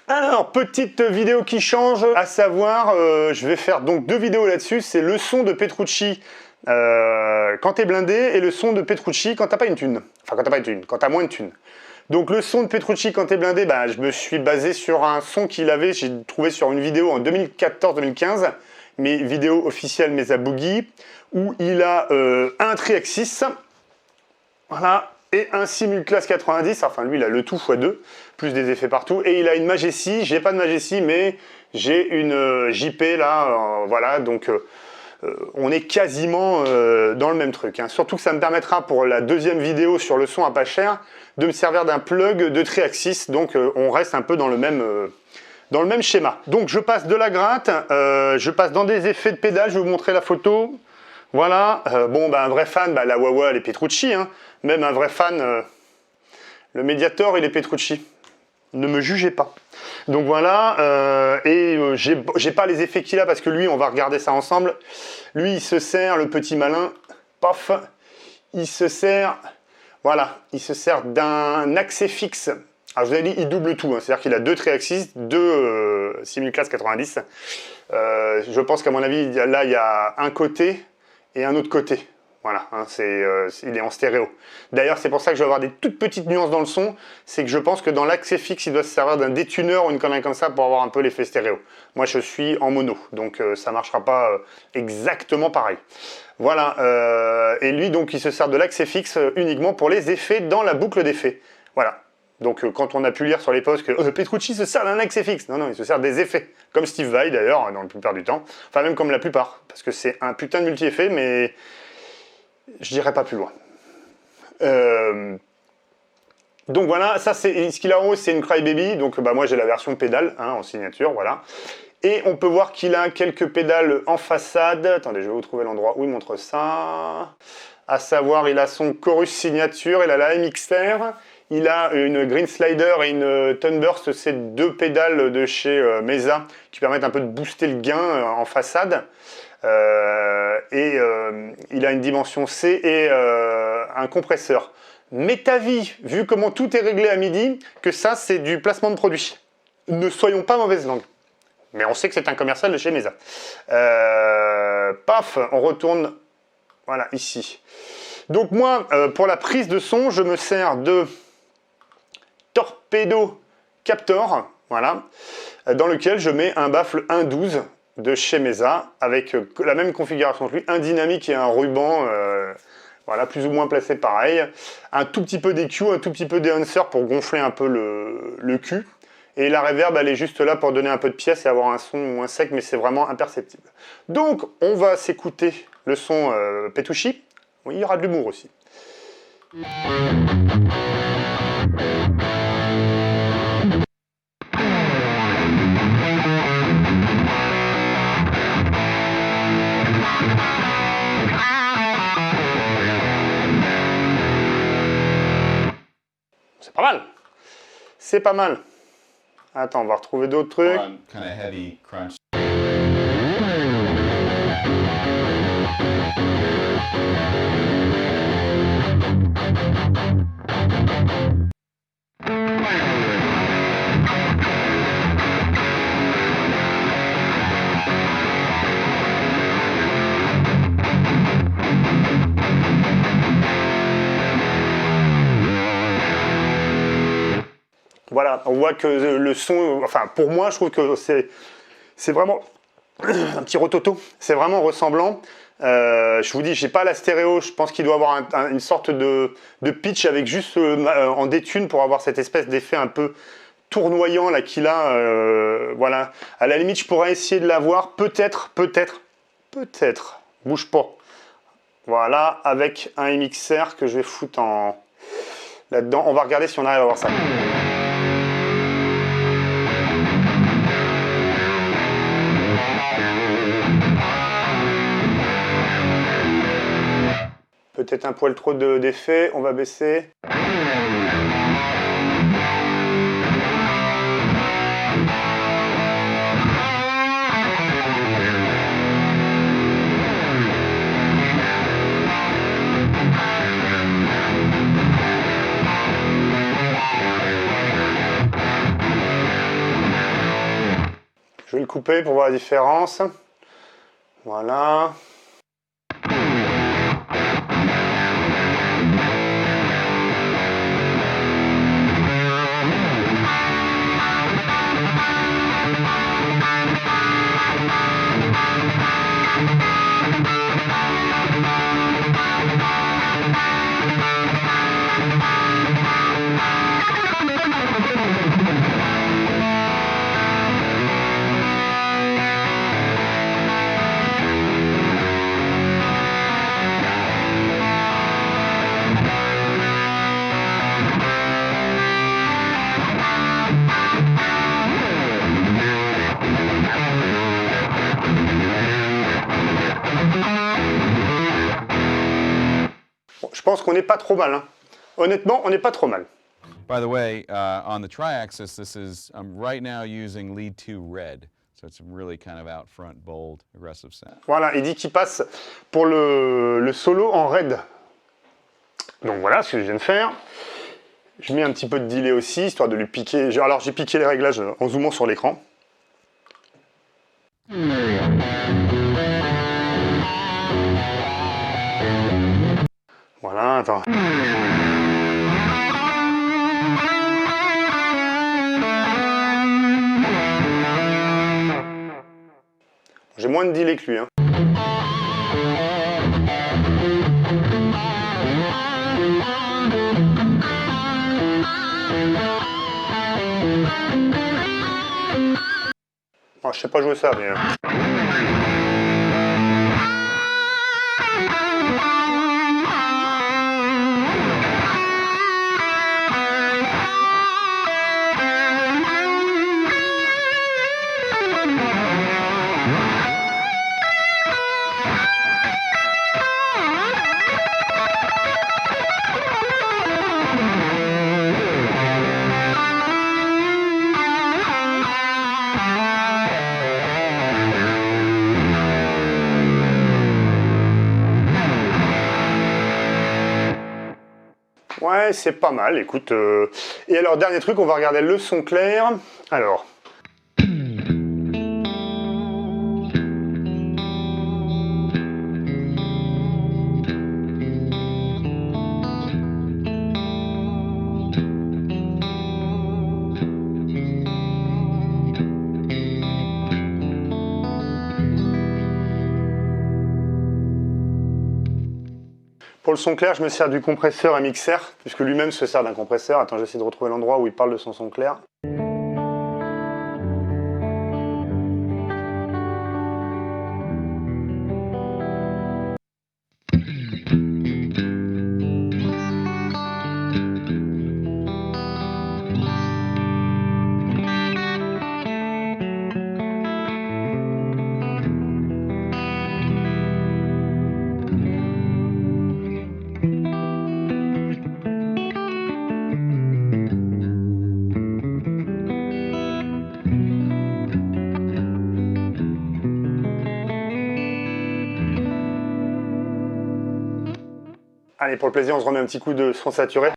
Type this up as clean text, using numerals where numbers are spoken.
Alors, petite vidéo qui change, à savoir, je vais faire donc 2 vidéos là-dessus, c'est le son de Petrucci quand t'es blindé et le son de Petrucci quand t'as pas une thune. Enfin, quand t'as pas une thune, quand t'as moins de thune. Donc le son de Petrucci quand t'es blindé, bah, je me suis basé sur un son qu'il avait, j'ai trouvé sur une vidéo en 2014-2015, mes vidéos officielles Mesa Boogie, où il a un Triaxis, voilà, et un Simulclass 90, enfin lui il a le tout x2, plus des effets partout, et il a une Majesty, j'ai pas de Majesty, mais j'ai une JP là, voilà, donc on est quasiment dans le même truc, hein. Surtout que ça me permettra pour la deuxième vidéo sur le son à pas cher, de me servir d'un plug de Triaxis, donc on reste un peu dans le même schéma. Donc je passe de la gratte, je passe dans des effets de pédale, je vais vous montrer la photo. Voilà, bon, bah, un vrai fan, bah, la Wawa, elle est Petrucci, hein. Même un vrai fan, le Mediator, il est Petrucci. Ne me jugez pas. Donc voilà, j'ai pas les effets qu'il a, parce que lui, on va regarder ça ensemble. Lui, il se sert, le petit malin, paf, il se sert, voilà, il se sert d'un accès fixe. Alors je vous avais dit, il double tout, hein. C'est-à-dire qu'il a 2 Triaxis, 2 Simulclass 90. Je pense qu'à mon avis, là, il y a un côté et un autre côté. Voilà, hein, il est en stéréo. D'ailleurs, c'est pour ça que je vais avoir des toutes petites nuances dans le son. C'est que je pense que dans l'accès fixe, il doit se servir d'un détuneur ou une connerie comme ça pour avoir un peu l'effet stéréo. Moi, je suis en mono, donc ça ne marchera pas exactement pareil. Voilà, et lui, donc, il se sert de l'accès fixe uniquement pour les effets dans la boucle d'effets. Voilà. Donc quand on a pu lire sur les posts que Petrucci se sert d'un accès fixe, non, non, il se sert des effets, comme Steve Vai d'ailleurs, dans la plupart du temps, enfin même comme la plupart, parce que c'est un putain de multi-effet, mais je dirais pas plus loin. Donc voilà, ça c'est ce qu'il a en haut, c'est une Crybaby, donc bah, moi j'ai la version pédale, hein, en signature, voilà. Et on peut voir qu'il a quelques pédales en façade, attendez, je vais vous trouver l'endroit où il montre ça, à savoir il a son Chorus signature, il a la MXR, il a une Green Slider et une Tunburst, c'est 2 pédales de chez Mesa qui permettent un peu de booster le gain en façade. Il a une dimension C et un compresseur. M'est avis, vu comment tout est réglé à midi, que ça c'est du placement de produit. Ne soyons pas mauvaise langue. Mais on sait que c'est un commercial de chez Mesa. Paf, on retourne, voilà, ici. Donc moi, pour la prise de son, je me sers de Torpedo Captor, voilà, dans lequel je mets un baffle 1.12 de chez Mesa, avec la même configuration que lui, un dynamique et un ruban, voilà, plus ou moins placé pareil, un tout petit peu d'EQ, un tout petit peu d'enhancer pour gonfler un peu le cul, et la reverb elle est juste là pour donner un peu de pièce et avoir un son moins sec, mais c'est vraiment imperceptible. Donc on va s'écouter le son Petrucci, oui, il y aura de l'humour aussi. C'est pas mal. C'est pas mal. Attends, on va retrouver d'autres trucs. Kind of heavy crunch. Voilà, on voit que le son, enfin pour moi je trouve que c'est vraiment un petit rototo, c'est vraiment ressemblant. Je vous dis, j'ai pas la stéréo, je pense qu'il doit avoir une sorte de pitch avec juste en détune pour avoir cette espèce d'effet un peu tournoyant là qu'il a. Voilà, à la limite je pourrais essayer de l'avoir, peut-être, bouge pas. Voilà, avec un MXR que je vais foutre là-dedans. On va regarder si on arrive à voir ça. Peut-être un poil trop d'effet, on va baisser. Je vais le couper pour voir la différence. Voilà. Je pense qu'on n'est pas trop mal. Hein. Honnêtement, on n'est pas trop mal. By the way, on the tri-axis, this is, I'm right now using lead 2 red. So it's really kind of out front, bold, aggressive sound. Voilà, il dit qu'il passe pour le solo en red. Donc voilà ce que je viens de faire. Je mets un petit peu de delay aussi, histoire de lui piquer. Alors j'ai piqué les réglages en zoomant sur l'écran. Voilà, attends. J'ai moins de delay que lui. Hein. Oh, je sais pas jouer ça, mais... Ouais, c'est pas mal, écoute. Et alors, dernier truc, on va regarder le son clair. Alors... Pour le son clair, je me sers du compresseur MXR, puisque lui-même se sert d'un compresseur. Attends, j'essaie de retrouver l'endroit où il parle de son son clair. Allez, pour le plaisir, on se remet un petit coup de son saturé.